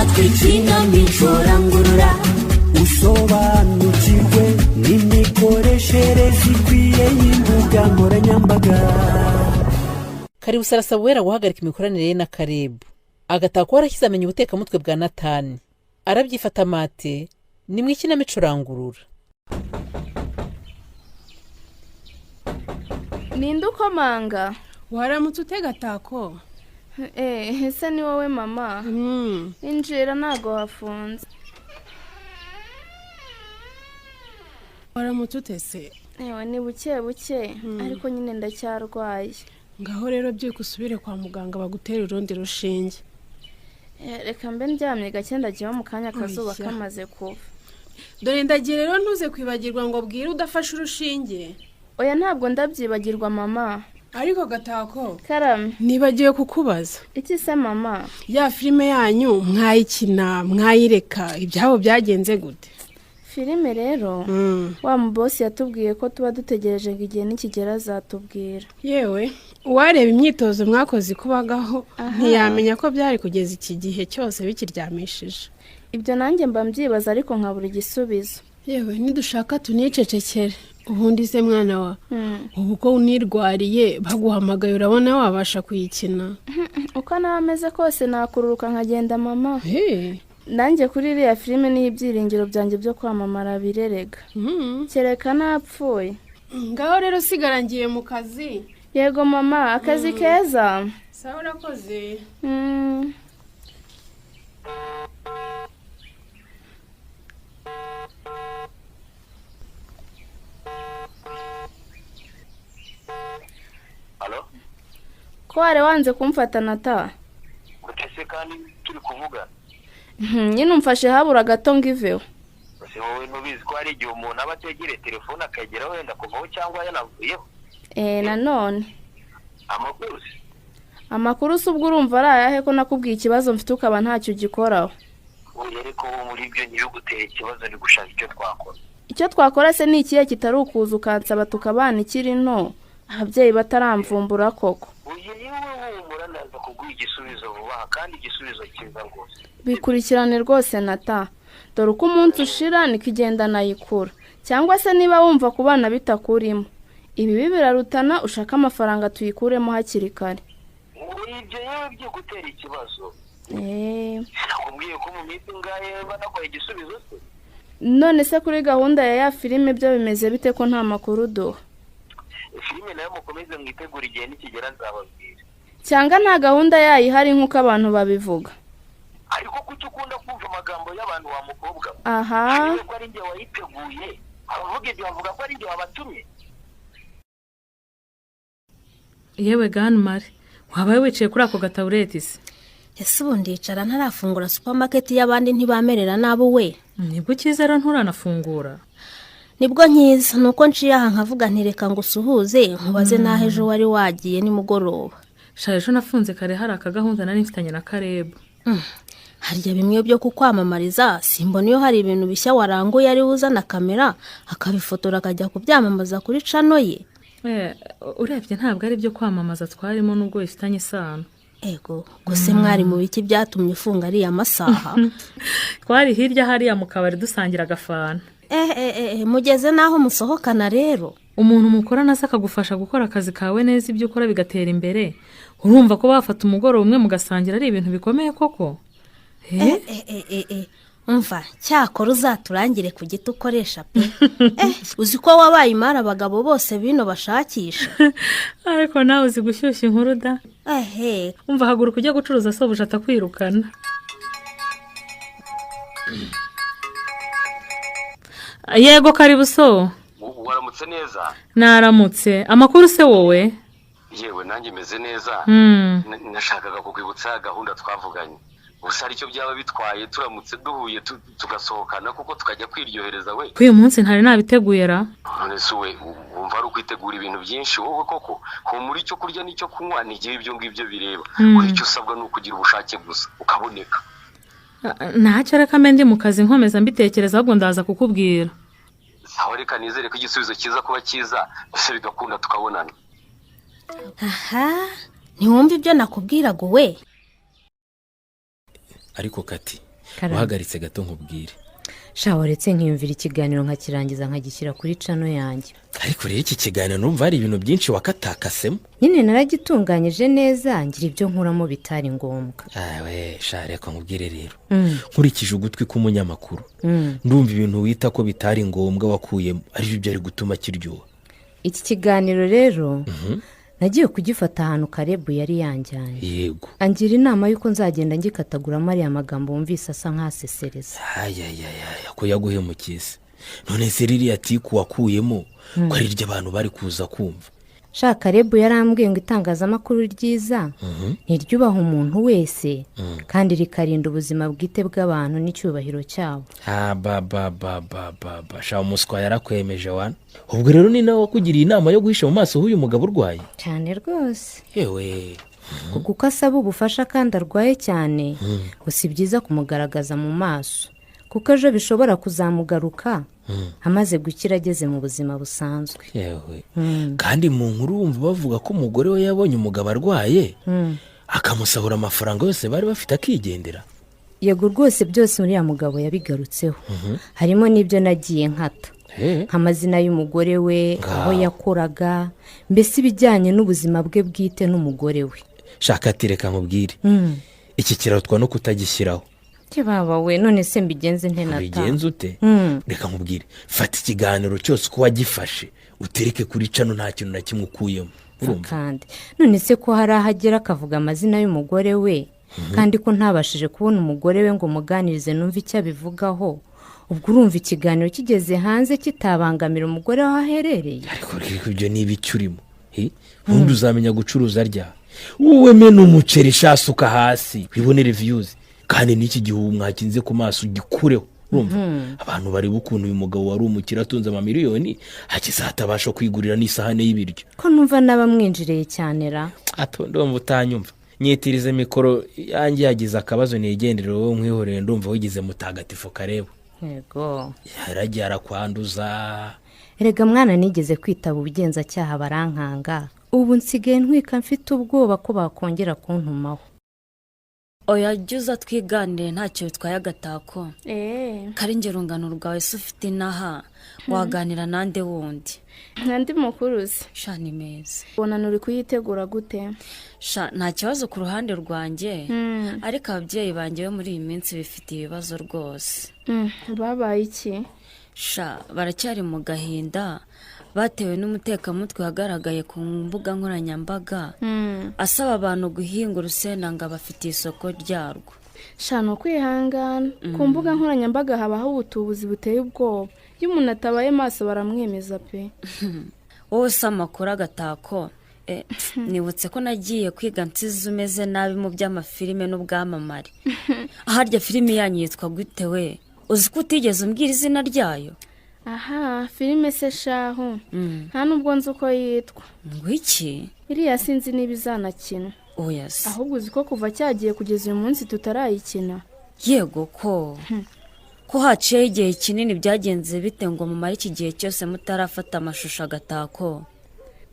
natwe ikinamico rangurura usobanukirwe n'imikoreshereze ikwiye y'imbuga nkoranyambaga. Karibu sarasaba wera guhagarika imikoranire ye na Karibu agatako warashyize amenya ubutekamutwe bwa Natani arabyifata mate ni mu ikinamico rangurura. Ninde ukomanga? Waramutse utega Tako? Ese ni wowe mama? Injira ntago hafunze. Waramutse utese? Ni buke buke ariko nyine ndacyarwaye. Ngaho rero byuko usubire kwa muganga bagutera urundi rushinge. Reka mbe ndyamye gake ndagiye mu kanya kazuba kamaze kuva. Dore ndagiye rero ntuze kwibagirwa ngo bwire udafashe urushinge. Oya ntabwo ndabyibagirwa mama. Ariko Gatako Karame nibagiye kukubaza. Iki se mama? Ya filime yanyu mwayikina mwayireka ibyabo byagenze gute? Filime rero wa mubosi yatubwiye ko tuba dutegereje ngo igihe nikigera azatubwira. Yewe uwareba imyitozo mwakoze kubagaho ntiyamenya ko byari kugeza iki gihe cyose bikiryamishije. Ibyo nanjye mba mbyibaza ariko nkabura igisubizo. Yewe nidushaka tunicecekere ubundi se mwana wa ubu ko unirwariye baguhamagaye urabona wabasha kuyikina. Uko nawe ameze kose nakururuka nkagenda mama. Nanjye kuri iriya filime niho ibyiringiro byanjye byo kwamamara birerega. Kereka napfuye. Ngaho rero sigarangiye mu kazi. Yego mama, akazi keza. Sawa urakoze. Halo? Ko wari wanze kumfata Nata? Gutese kandi turi kuvuga. Nyine umfashe habura gato ngiveho. Ese wowe nubizi ko ari igihe umuntu aba ategere telefone akagera wenda kuvaho cyangwa yanavuyeho. Nanone. Amakuru se ubwo urumva ari ayahe ko nakubwiye ikibazo mfite ukaba ntacyo ugikoraho? Oya ariko muri ibyo nyiri gutera ikibazo ni gushaka icyo twakora. Icyo twakora se ni ikihe kitari ukuza ukansaba tukabana ikiri nto ababyeyi bataramvumbura koko? Oya yewe humura naza kuguha igisubizo vuba kandi igisubizo cyiza rwose. Bikurikirane rwose Nata. Dore uko umunsi ushira nikigenda nayikura. Cyangwa se niba wumva kubana bitakurimo. Ibi birarutana ushaka amafaranga tuyikuremo hakiri kare. Ibyo yewe byo gutera ikibazo. Nakubwiye ko mu minsi ngahe banakoye igisubizo se. None se kuri gahunda ya filime byo bimeze bite ko nta makuru duha? Filime nayo mukomeze mwitegura igihe nikigera nzababwira. Cyangwa nta gahunda yayo ihari nk'uko abantu babivuga? Ariko kuki ukunda kumva amagambo y'abantu wa mukobwa? Ko ari njye wayiteguye. Abavuga ibyo bavuga ko ari njye wabatumye. Yewe Ganmare wabaye wicaye kuri ako gatabureti se? Ese ubundi yicara ntarafungura supermarket y'abandi ntibamerera nabo we? Nibwo kizera nturanafungura? Nibwo nkiza nuko nciye aha nkavuga ntireka ngo usuhuze nkubaze naho ejo wari wagiye nimugoroba. Ejo nafunze kare hari akagahunda nari mfitanye na Karebu. Harya bimwe byo kukwamamariza simbona iyo hari ibintu bishya waranguye ari uzana kamera akabifotora akajya kubyamamaza kuri channel ye. Urebye ntabwo ari byo kwamamaza twarimo nubwo bifitanye isano. Ego gose mwari mu biki byatumye ufunga ari amasaha? Twari hirya hariya mu kabari dusangira agafana. Mugeze naho musohokana rero. Umuntu mukorana asa akagufasha gukora akazi kawe neza ibyo ukora bigatera imbere. Urumva ko bafata umugoro umwe mugasangira ari ibintu bikomeye koko? Umva cyakora uzaturangire ku giti ukoresha pe. Uzi ko wabaye imara abagabo bose bino bashakisha. Ariko nawe uzi gushyushya inkuru da. Umva haguruka ujya gucuruza sobuja atakwirukana. Yego karibu so. Waramutse neza? Naramutse. Amakuru se wowe? Yewe nanjye meze neza. Nashakaga kukwibutsa gahunda twavuganye. Gusa aricyo byaba bitwaye turamutse duhuye tugasohokana kuko tukajya kwiryohereza we. Uyu munsi ntari nabiteguye ra. None se we wumva ari ukwitegura ibintu byinshi wowe koko ko muri cyo kurya nicyo kunywa nigiye ibyo ngibyo bireba. Icyo usabwa no kugira ubushake gusa ukaboneka. Ntacyo reka mbe mu kazi nkomeza mbitekereza ahubwo ndaza kukubwira. Sawa reka nizere ko igisubizo kiza kuba kiza bose bigakunda tukabonana. Ntiwumva ibyo nakubwiraga we? Ariko Kati wahagaritse gato nkubwire. sha waretse nkiyumvira ikiganiro nkakirangiza nkagishyira kuri cano yanjye. Ariko rero iki kiganiro numva hari ibintu byinshi wakatakasemo. Nyine naragitunganyije neza ngira ibyo nkuramo bitari ngombwa. Sha reka nkubwire rero. Nkurikije ugutwi k'umunyamakuru. Ndumva ibintu wita ko bitari ngombwa wakuyemo ari byo ari gutuma kiryoha. Iki kiganiro rero nagiye kugifata ahantu Karebu yari yanjyanye. Yego. Angira inama yuko nzagenda ngikatagura mariya magambo wumvise asa nkasesereza. Ko yaguhemukise. None se ririya tiku wakuyemo ko ari ryo abantu bari kuza kumva. Sha Karebu yarambwiye ngo itangazamakuru ryiza ntiryubaha umuntu wese kandi rikarinda ubuzima bwite bw'abantu n'icyubahiro cyabo. Sha umuswa yarakwemeje wana. Ubwo rero ni nawe wakugiriye inama yo guhisha mu maso h'uyu mugabo urwaye. Cyane rwose. Yewe. Kuko asaba ubufasha kandi arwaye cyane gusa byiza kumugaragaza mu maso kuko ejo bishobora kuzamugaruka amaze gukira ageze mu buzima busanzwe. Yewe. Kandi mu nkuru wumva bavuga ko umugore we yabonye umugabo arwaye akamusahura amafaranga yose bari bafite akigendera. Yego rwose byose uriya mugabo yabigarutseho. Harimo n'ibyo nagiye nkata nk'amazina y'umugore we, aho yakoraga, mbese ibijyanye n'ubuzima bwe bwite n'umugore we. Shaka ati reka nkubwire. Iki kirarutwa no kutagishyiraho. Baba we none se mbigenze nte nata? Bigenze ute? Reka nkubwire. Fata ikiganiro cyose uko wagifashe utereke kuri cano nta kintu na kimwe ukuyemo. Kandi none se ko hari ahagera akavuga amazina y'umugore we kandi ko ntabashije kubona umugore we ngo muganirize numva icyo abivugaho, ubwo urumva ikiganiro kigeze hanze kitabangamira umugore aho aherereye. Ariko ibyo ni ibiki urimo? Ubundi uzamenya gucuruza rya wowe mena umuceri shasuka hasi wibonere views kandi n'iki gihe umwakinze ku maso gikureho. Urumva abantu bari bukuntu uyu mugabo wari umukira atunze amamiliyoni hakizatabasha kwigurira n'isahane y'ibiryo. Ko numva nabamwinjiriye cyane ra. Ndumva utanyumva. Nyitirize mikoro yanjye yagize akabazo nigendere wowe nkwihoreye ndumva wigize mutagatifu Karebu. Yego. Yaragiye arakwanduza. Erega mwana nigeze kwitaba ubugenzacyaha barankanga. Ubu nsigaye ntwika mfite ubwoba ko bakongera kuntumaho. Oya jyuza twiganire ntacyo bitwaye agatako. Kari ngero ngano rwawe se ufite inaha waganira nande wundi. Nandi mukuruzi. Sha ni meza. Ubona uri kuyitegura gute? Sha nta kibazo ku ruhande rwanjye ariko ababyeyi banjye bo muri iyi minsi bifite ibibazo rwose. Babaye iki? Sha baracyari mu gahinda batewe n'umutekamutwe wagaragaye ku mbuga nkoranyambaga asaba abantu guhinga urusenda ngo bafite isoko ryarwo. Sha no kwihangana ku mbuga nkoranyambaga habaho ubutubuzi buteye ubwoba. Iyo umuntu atabaye maso baramwemeza pe. Wowe se amakuru agatako nibutse ko nagiye kwiga nsize umeze nabi mu by'amafilime n'ubwamamare. Aharya filime yanyu yitwa gute we? Uzi ko utigeze umbwira izina ryayo? Aha, filime se shaho. Nta nubwo nzi uko yitwa. Ngwiki? Iriya sinzi niba izanakina. Yes. Ahubwo uzi ko kuva cyagiye kugeza uyu munsi tutarayikina. Yego ko. Ko haciye igihe kinini byagenze bite ngo mumare iki gihe cyose mutarafata amashusho agatako?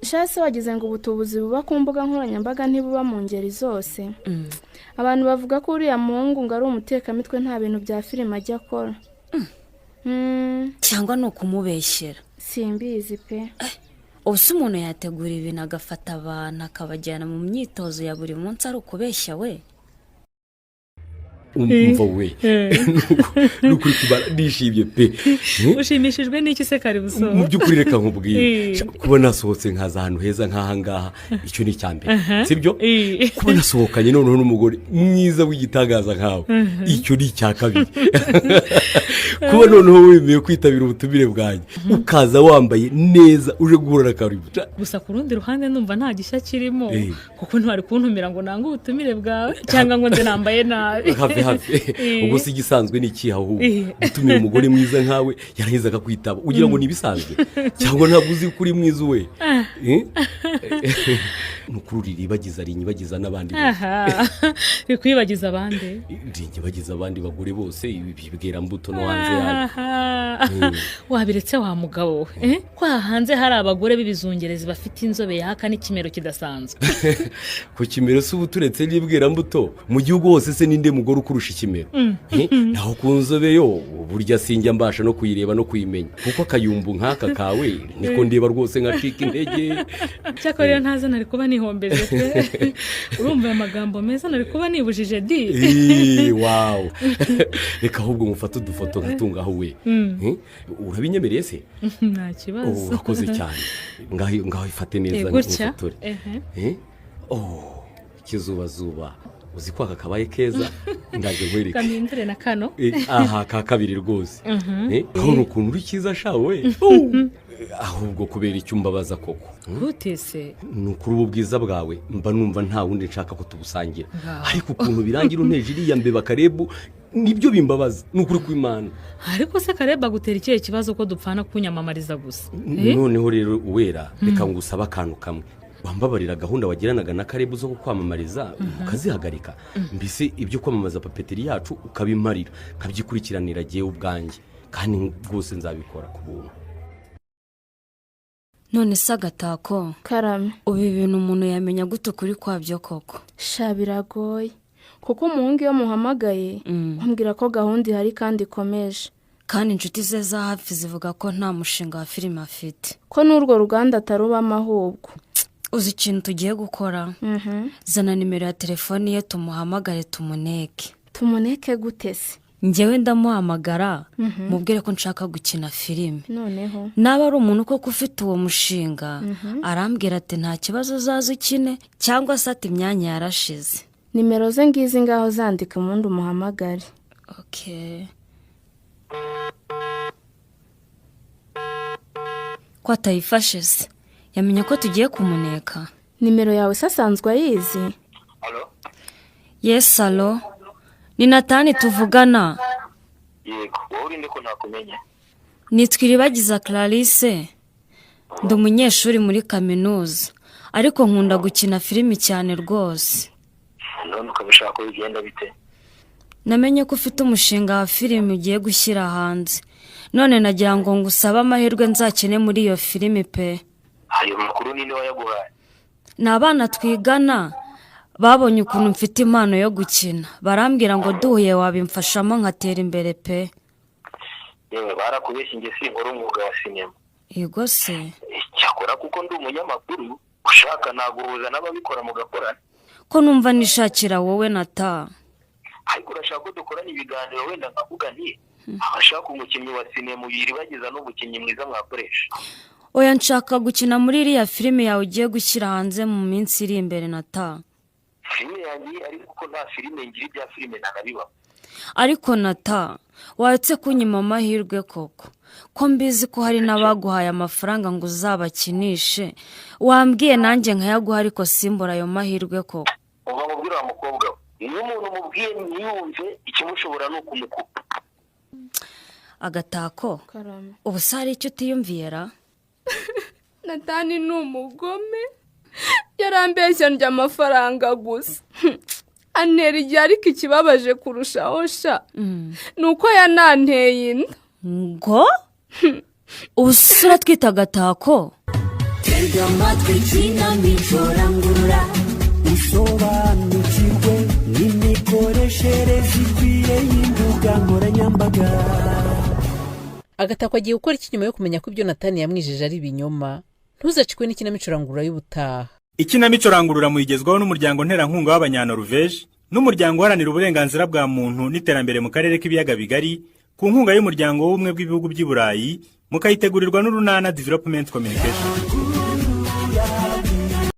Shase wagize ngo ubutubuzi buba ku mbuga nkoranyambaga ntibuba mu ngeri zose. Abantu bavuga ko uriya muhungu ngo ari umutekamitwe nta bintu bya filime ajya akora. Cyangwa no kumubeshyera. Simbizi pe. Ubuse umuntu yategura ibintu agafata abantu akabajyana mu myitozo ya buri munsi ari ukubeshya we. Umva we nukuri kubara nishimye pe. Ushimishijwe n'iki se Karibu so? Mu by'ukuri reka nkubwire kuba nasohotse nkaza ahantu heza nk'aha ngaha icyo ni cyambere sibyo? Kuba nasohokanye noneho n'umugore mwiza w'igitangaza nkawe icyo ni icya kabiri. Kuba noneho wemeye kwitabira ubutumire bwanjye ukaza wambaye neza uje guhura na Karibu. Gusa ku rundi ruhande numva nta gishya kirimo kuko ntwari kuntumira ngo nange ubutumire bwawe cyangwa ngo nze nambaye nabi. Ubwo si gisanzwe n'iki ahubwo gutumira umugore mwiza nkawe yaraheza akakwitaba ugira ngo nibisanzwe cyangwa ntabwo uzi kuri mwiza we. nukuri ribagiza rinyibagiza n'abandi aha bikwibagiza abandi rinyibagiza abandi bagore bose bibwira mbuto no hanze yayo wabiretse wa mugabo we kwa hanze hari abagore b'ibizungerezi bafite inzobe yaka n'ikimero kidasanzwe ku kimero se ubuturetse n'ibwira mbuto mu gihugu hose se ninde mugore ukurusha ikimero naho ku nzobe yo burya sinjya mbasha no kuyireba no kuyimenya kuko akayumbu nk'aka kawe niko ndeba rwose nkacika intege cyakora rero ntaza nari kuba nihombeje pe urumva aya magambo meza nari kuba nibujije di wow reka ahubwo mufate udufoto nkatungaho we urabinyemereye se nta kibazo urakoze cyane ngaho ifate neza nk'ufotore kizubazuba uzi ko aka kabaye keza ndaje nkwereke kamindure na kano aha ka kabiri rwose urabona ukuntu uri cyiza shawe ahubwo kubera icyo umbabaza koko gutese ni ukuri ubu bwiza bwawe mba numva nta wundi nshaka ko tubusangira ariko ukuntu birangira unteje iriya mbeba Karebu nibyo bimbabaza ni ukuri kw'Imana ariko se Karebu agutera ikihe kibazo ko dupfana kunyamamariza gusa noneho rero uwera reka ngusaba akantu kamwe wambabarira gahunda wagiranaga na Karebu zo kwamamariza ukazihagarika mbese ibyo kwamamaza papeteri yacu ukabimarira nkabyikurikiranira giye ubwanjye kandi rwose nzabikora ku buntu none se Agatako karame ubu ibintu umuntu yamenya gute kuri kwabyo koko sha biragoye kuko umuhungu iyo muhamagaye ambwira ko gahunda ihari kandi ikomeje kandi inshuti ze za hafi zivuga ko nta mushinga wa filime afite ko n'urwo ruganda atarubamo ahubwo uzi ikintu tugiye gukora zana nimero ya telefoni ye tumuhamagare tumuneke gute se njyewe ndamuhamagara mubwire ko nshaka gukina filime noneho naba ari umuntu koko ufite uwo mushinga arambwira ati nta kibazo uzaza ukine cyangwa se ati imyanya yarashize nimero ze ngizi ngaho zandika ubundi umuhamagare ko atayifashe se yamenye ko tugiye kumuneka nimero yawe se asanzwe ayizi yes alo ni Natani tuvugana yego wowe urinde ko ntakumenya nitwa Iribagiza Clarisse ndi umunyeshuri muri kaminuza ariko nkunda gukina filimi cyane rwose none ukabishaka ko bigenda bite namenye ko ufite umushinga wa filimi ugiye gushyira hanze none nagira ngo ngusabe amahirwe nzakine muri iyo filimi pe ayo makuru ninde wayaguhaye ni abana twigana babonye ukuntu mfite impano yo gukina barambwira ngo duhuye wabimfashamo nkatera imbere pe yewe barakubeshye nge sinkora umwuga wa sinema yego se cyakora kuko ndi umunyamakuru ushaka naguhuza n'ababikora mugakorana ko numva nishakira wowe Nata ariko urashaka ko dukorana ibiganiro wenda nkavuga nti abashaka umukinnyi wa sinema Iribagiza n'umukinnyi mwiza mwakoresha oya nshaka gukina muri iriya filime yawe ugiye gushyira hanze mu minsi iri imbere Nata filime yanjye ariko ko nta filime ngira ibya filime nanabiba ariko Nata waretse kunyima amahirwe koko ko mbizi ko hari n'abaguhaye amafaranga ngo uzabakinishe wambwiye nanjye nkayaguha ariko simbura ayo mahirwe koko uva mubwira wa mukobwa we iyo umuntu umubwiye ntiyumve ikimushobora ni ukumukupa Agatako ubu se hari icyo utiyumviye ra Natani ni umugome yarambeshya ndya amafaranga gusa antera igihe ariko ikibabaje kurushaho sha ni uko yananteye inda ngo ubu se uratwita Agatako tega amatwi ikinamico rangurura usobanukirwe n'imikoreshereze ikwiye y'imbuga nkoranyambaga. Agatako agiye gukora iki nyuma yo kumenya ko ibyo Natani yamwijeje ari ibinyoma? Ntuzacikwe n'ikinamico rangurura y'ubutaha. Ikinamico rangurura muyigezwaho n'umuryango nterankunga w'Abanyanoruveje n'umuryango uharanira uburenganzira bwa muntu n'iterambere mu karere k'ibiyaga bigari ku nkunga y'umuryango w'ubumwe bw'ibihugu by'i Burayi mukayitegurirwa n'Urunana Development Communication.